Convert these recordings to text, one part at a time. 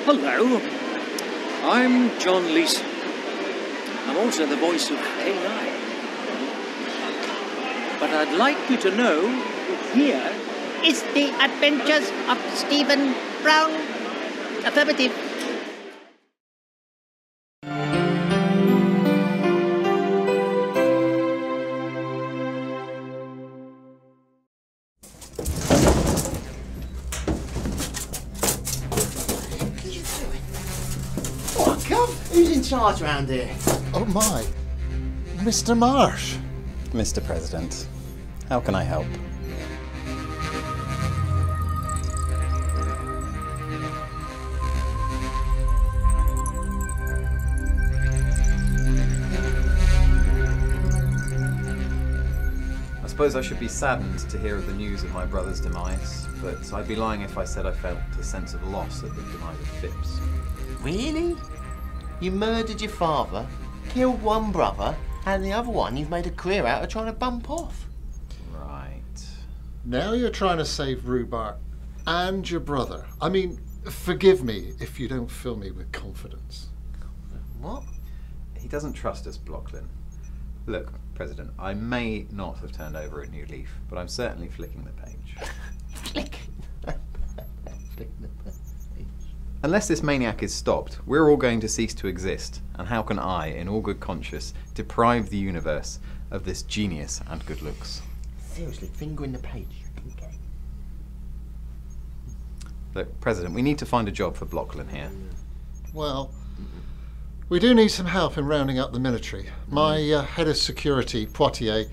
Hello, I'm John Leeson. I'm also the voice of AI. But I'd like you to know that here is the Adventures of Stephen Brown. Affirmative. Oh, come! Who's in charge around here? Oh my, Mr. Marsh. Mr. President, how can I help? I suppose I should be saddened to hear of the news of my brother's demise, but I'd be lying if I said I felt a sense of loss at the demise of Phipps. Really? You murdered your father, killed one brother, and the other one you've made a career out of trying to bump off. Right. Now you're trying to save Rhubarb and your brother. I mean, forgive me if you don't fill me with confidence. What? He doesn't trust us, Blocklin. Look, President, I may not have turned over a new leaf, but I'm certainly flicking the page. Flick. Flick the page. Unless this maniac is stopped, we're all going to cease to exist, and how can I, in all good conscience, deprive the universe of this genius and good looks? Seriously, fingering the page. Okay. Look, President, we need to find a job for Blocklin here. Well, we do need some help in rounding up the military. My head of security, Poitier,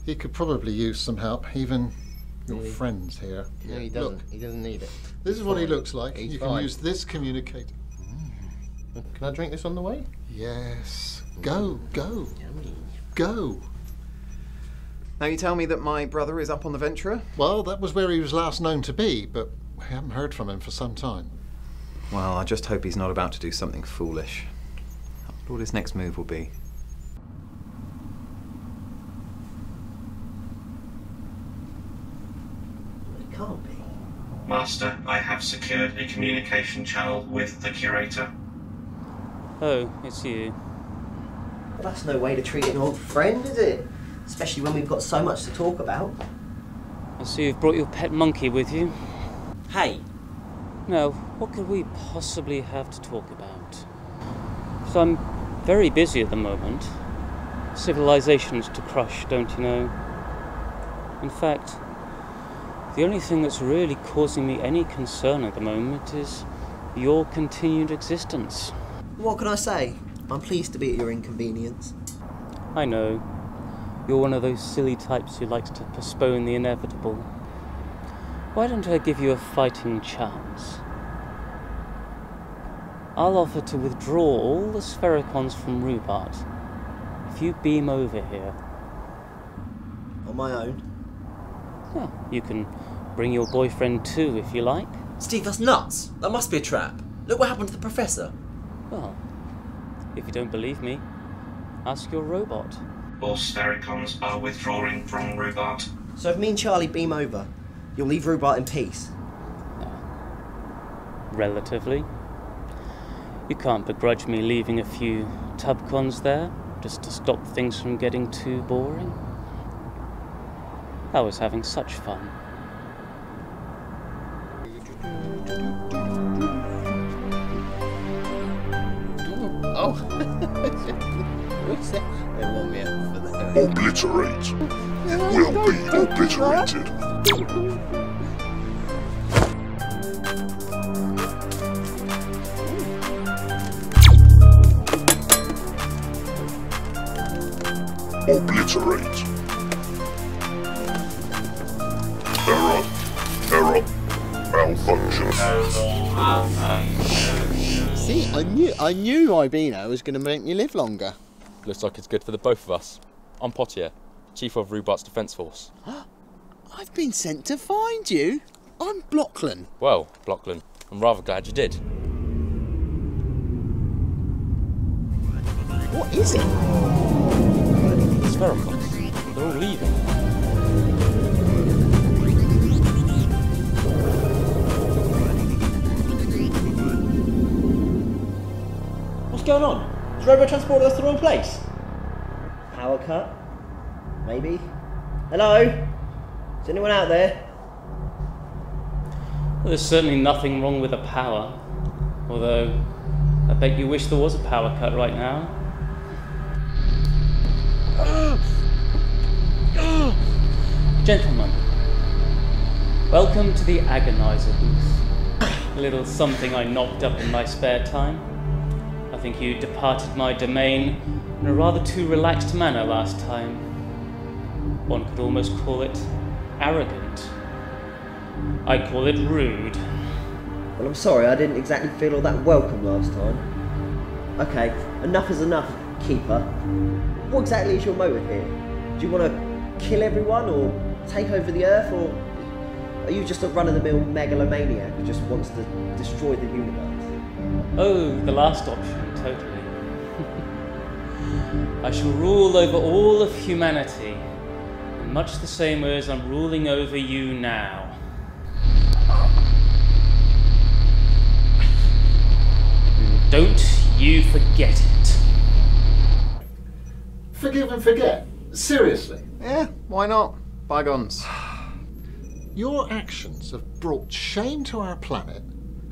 he could probably use some help, even your friends here. No, he doesn't. Look, He doesn't need it. this is what he looks like. He's You fine. can use this communicator. Can I drink this on the way? Yes. Go, go, Yummy. go. Now you tell me that my brother is up on the Ventura? Well, that was where he was last known to be, but we haven't heard from him for some time. Well, I just hope he's not about to do something foolish. I wonder what his next move will be. It can't be. Master, I have secured a communication channel with the curator. Oh, it's you. Well, that's no way to treat an old friend, is it? Especially when we've got so much to talk about. I see you've brought your pet monkey with you. Hey, Now, what could we possibly have to talk about? So I'm very busy at the moment. Civilization's to crush, don't you know? In fact, the only thing that's really causing me any concern at the moment is your continued existence. what can I say? I'm pleased to be at your inconvenience. I know. You're one of those silly types who likes to postpone the inevitable. Why don't I give you a fighting chance? I'll offer to withdraw all the sphericons from Rhubarb if you beam over here. On my own. Yeah, you can bring your boyfriend too if you like. Steve, that's nuts. That must be a trap. Look what happened to the professor. Well, if you don't believe me, ask your robot. All sphericons are withdrawing from Rhubarb. So if me and Charlie beam over, you'll leave Rhubarb in peace. Relatively. You can't begrudge me leaving a few tubcons there, just to stop things from getting too boring. I was having such fun. Oh. What's that? They want me out for that. Obliterate. You will be obliterated. Obliterate. Error. Error. Malfunction. See, I knew Ibino was going to make me live longer. Looks like it's good for the both of us. I'm Poitier, Chief of Rhubarb's Defence Force. I've been sent to find you. I'm Blocklin. Well, Blocklin, I'm rather glad you did. What is it? Sphericons. They're all leaving. What's going on? Is Robo transporting us to the wrong place? Power cut? Maybe? Hello? Is anyone out there? Well, there's certainly nothing wrong with the power. Although, I bet you wish there was a power cut right now. Gentlemen, welcome to the agonizer booth. A little something I knocked up in my spare time. I think you departed my domain in a rather too relaxed manner last time. One could almost call it arrogant. I'd call it rude. Well, I'm sorry, I didn't exactly feel all that welcome last time. Okay, enough is enough, Keeper. What exactly is your motive here? Do you want to kill everyone, or take over the Earth, or are you just a run-of-the-mill megalomaniac who just wants to destroy the universe? Oh, the last option, totally. I shall rule over all of humanity, in much the same way as I'm ruling over you now. Don't you forget it. Forgive and forget? Seriously? Yeah, why not? Bygones. Your actions have brought shame to our planet,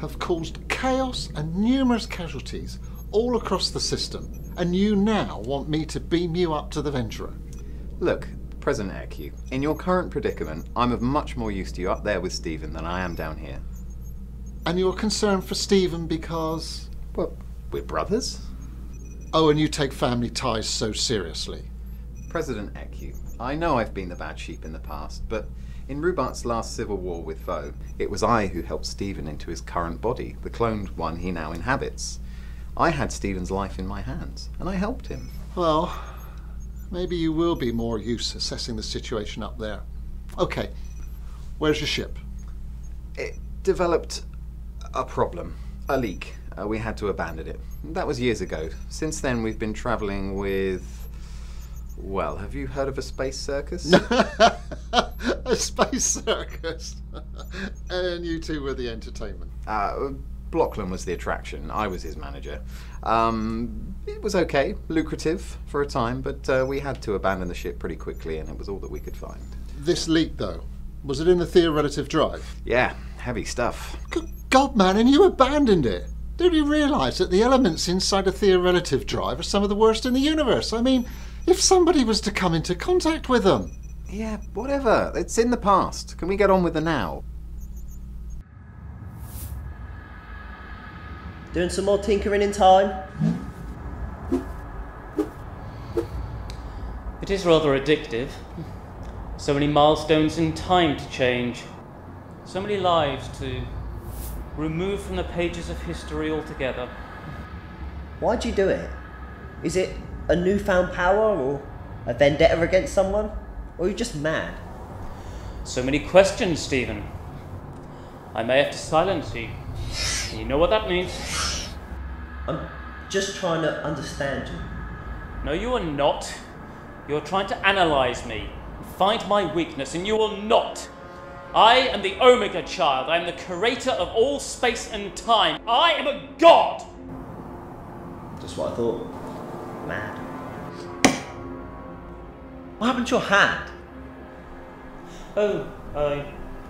have caused chaos and numerous casualties all across the system, and you now want me to beam you up to the Venturer. Look, President Eku, in your current predicament, I'm of much more use to you up there with Stephen than I am down here. And you're concerned for Stephen because... well, we're brothers. Oh, and you take family ties so seriously. President Eku, I know I've been the bad sheep in the past, but in Rubart's last civil war with Foe, it was I who helped Stephen into his current body, the cloned one he now inhabits. I had Stephen's life in my hands, and I helped him. Well, maybe you will be more use assessing the situation up there. Okay, where's your ship? It developed a problem, a leak. We had to abandon it. That was years ago. Since then, we've been travelling with... well, have you heard of a space circus? A space circus? And you two were the entertainment? Blockland was the attraction. I was his manager. It was okay, lucrative for a time, but we had to abandon the ship pretty quickly, and it was all that we could find. This leak, though, was it in the theorelative drive? Yeah, heavy stuff. Good God, man, and you abandoned it! Don't you realise that the elements inside a theorelative drive are some of the worst in the universe? I mean, if somebody was to come into contact with them... Yeah, whatever. It's in the past. Can we get on with the now? Doing some more tinkering in time? It is rather addictive. So many milestones in time to change. So many lives to remove from the pages of history altogether. Why'd you do it? Is it a newfound power, or a vendetta against someone? Or are you just mad? So many questions, Stephen. I may have to silence you. You know what that means? I'm just trying to understand you. No, you are not. You're trying to analyse me, find my weakness, and you will not. I am the Omega Child. I am the curator of all space and time. I am a god! Just what I thought. Mad. What happened to your hand? Oh, I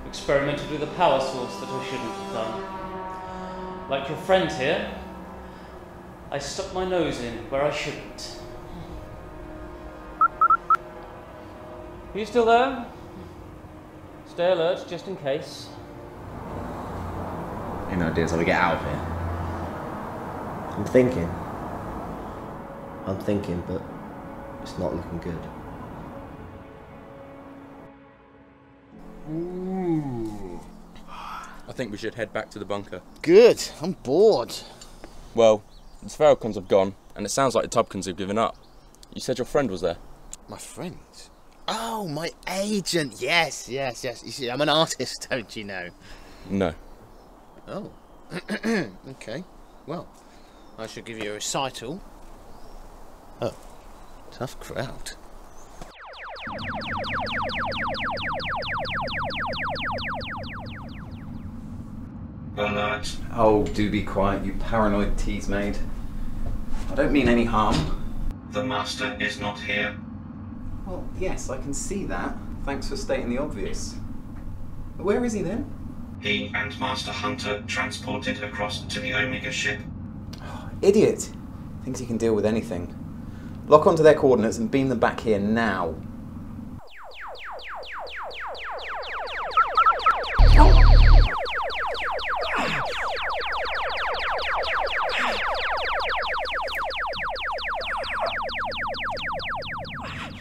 experimented with a power source that I shouldn't have done. Like your friend here, I stuck my nose in where I shouldn't. Are you still there? Stay alert, just in case. Any ideas how we get out of here? I'm thinking, but it's not looking good. Ooh. I think we should head back to the bunker. Good, I'm bored. Well, the Sphericons have gone, and it sounds like the Tubkins have given up. You said your friend was there. My friend? Oh, my agent. Yes. You see, I'm an artist, don't you know? No. Oh. Okay. Well, I shall give you a recital. Oh, tough crowd. Well, no, it's... Oh, do be quiet, you paranoid tease maid. I don't mean any harm. The Master is not here. Well, yes, I can see that. Thanks for stating the obvious. But where is he then? He and Master Hunter transported across to the Omega ship. Idiot! Thinks he can deal with anything. Lock onto their coordinates and beam them back here now.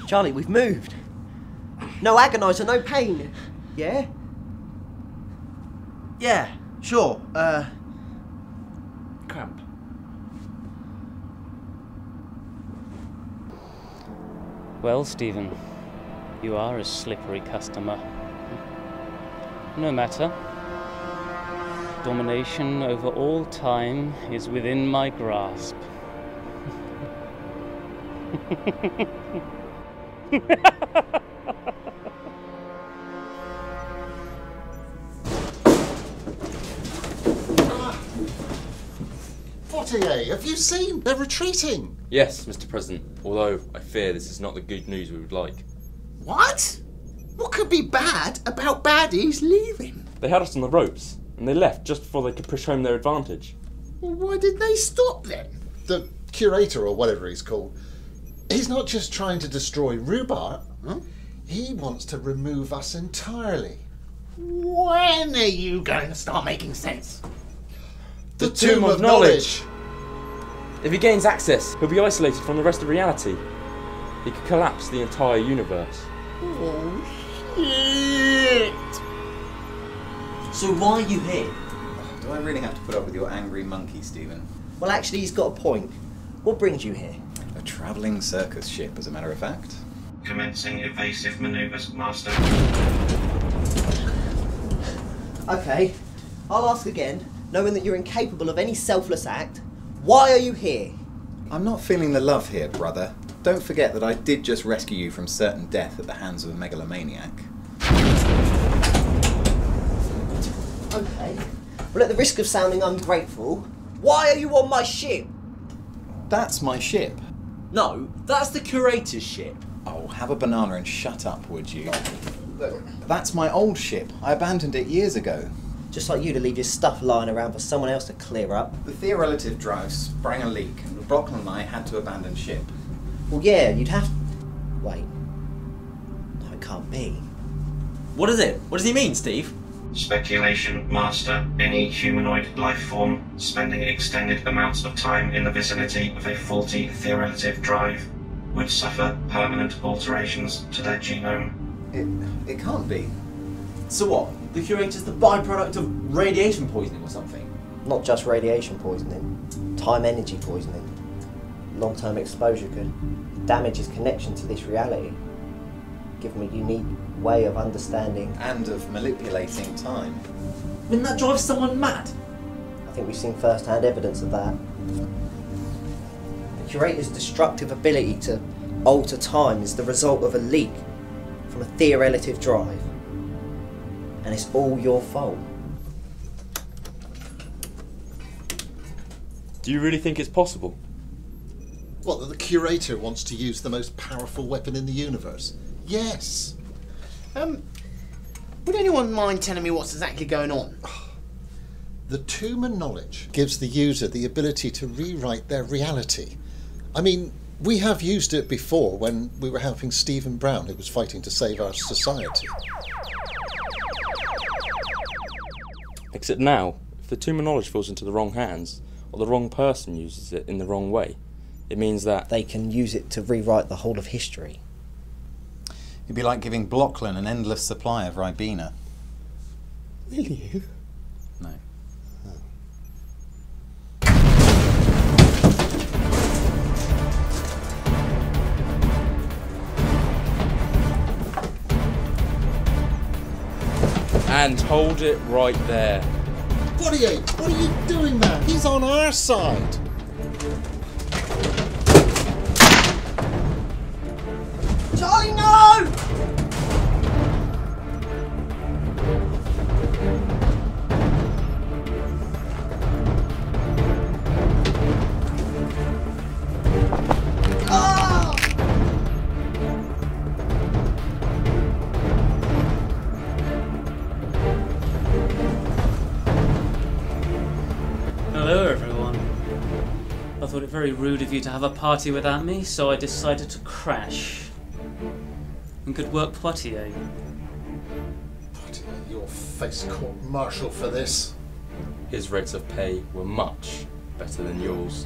Charlie, we've moved. No agoniser, no pain. Yeah? Yeah, sure. Cramp. Well, Stephen, you are a slippery customer. No matter. Domination over all time is within my grasp. 48, have you seen? They're retreating. Yes, Mr. President, although I fear this is not the good news we would like. What? What could be bad about baddies leaving? They had us on the ropes, and they left just before they could push home their advantage. Well, why did they stop then? The curator, or whatever he's called, he's not just trying to destroy Rhubarb. Huh? He wants to remove us entirely. When are you going to start making sense? The Tomb of Knowledge! If he gains access, he'll be isolated from the rest of reality. He could collapse the entire universe. Oh, shit! So why are you here? Do I really have to put up with your angry monkey, Stephen? Well, actually, he's got a point. What brings you here? A travelling circus ship, as a matter of fact. Commencing evasive manoeuvres, Master. Okay, I'll ask again, knowing that you're incapable of any selfless act. Why are you here? I'm not feeling the love here, brother. Don't forget that I did just rescue you from certain death at the hands of a megalomaniac. Okay, well, at the risk of sounding ungrateful, why are you on my ship? That's my ship. No, that's the curator's ship. Oh, have a banana and shut up, would you? That's my old ship. I abandoned it years ago. Just like you to leave your stuff lying around for someone else to clear up. The theorelative drive sprang a leak, and Brocklin and I had to abandon ship. Well, yeah, you'd have... Wait. No, it can't be. What is it? What does he mean, Steve? Speculation, Master. Any humanoid life form spending extended amounts of time in the vicinity of a faulty theorelative drive would suffer permanent alterations to their genome. It can't be. So what? The curator's the byproduct of radiation poisoning or something? Not just radiation poisoning. Time energy poisoning. Long-term exposure could damage his connection to this reality. Give him a unique way of understanding... And of manipulating time. Wouldn't that drive someone mad? I think we've seen first-hand evidence of that. The curator's destructive ability to alter time is the result of a leak from a theorelative drive. And it's all your fault. Do you really think it's possible? What, that the curator wants to use the most powerful weapon in the universe? Yes. Would anyone mind telling me what's exactly going on? The Tomb of Knowledge gives the user the ability to rewrite their reality. I mean, we have used it before when we were helping Stephen Brown, who was fighting to save our society. Except now, if the Tomb of Knowledge falls into the wrong hands, or the wrong person uses it in the wrong way, it means that... They can use it to rewrite the whole of history. It'd be like giving Blocklin an endless supply of Ribena. Will you? No. And hold it right there. 48, what are you doing, man? He's on our side. Charlie, no! thought it very rude of you to have a party without me, so I decided to crash. And good work, Poitier. Poitier, your face court-martial for this. His rates of pay were much better than yours.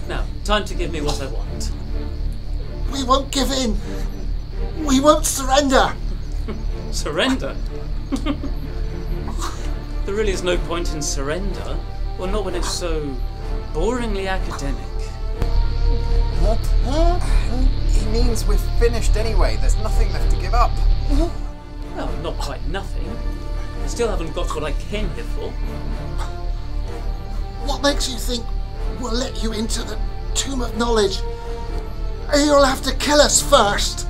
Now, time to give me what I want. We won't give in. We won't surrender. Surrender? There really is no point in surrender. Well, not when it's so boringly academic. He means we're finished anyway. There's nothing left to give up. Well, not quite nothing. I still haven't got what I came here for. What makes you think we'll let you into the Tomb of Knowledge? You'll have to kill us first.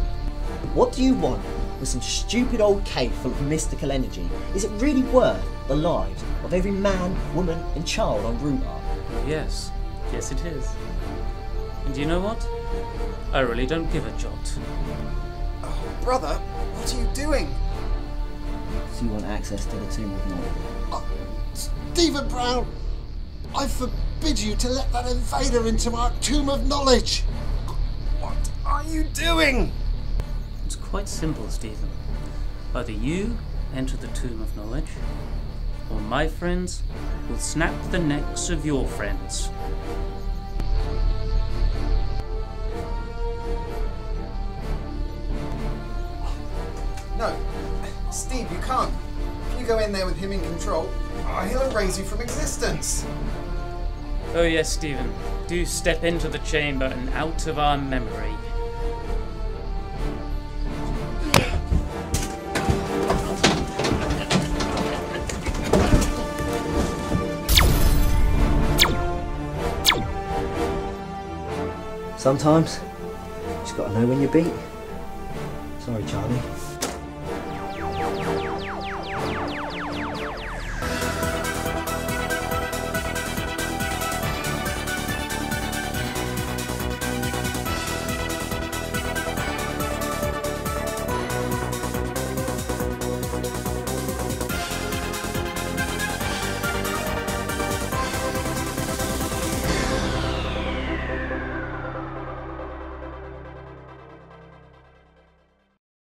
What do you want with some stupid old cave full of mystical energy? Is it really worth the lives of every man, woman and child on Rhubarb? Yes. Yes, it is. And you know what? I really don't give a jot. Oh, brother, what are you doing? So you want access to the Tomb of Knowledge? Stephen Brown, I forbid you to let that invader into our Tomb of Knowledge. What are you doing? It's quite simple, Stephen. Either you enter the Tomb of Knowledge, or my friends will snap the necks of your friends. No, Steve, you can't. If you go in there with him in control, he'll erase you from existence. Oh yes, Stephen. Do step into the chamber and out of our memory. Sometimes, you just gotta know when you're beat. Sorry, Charlie.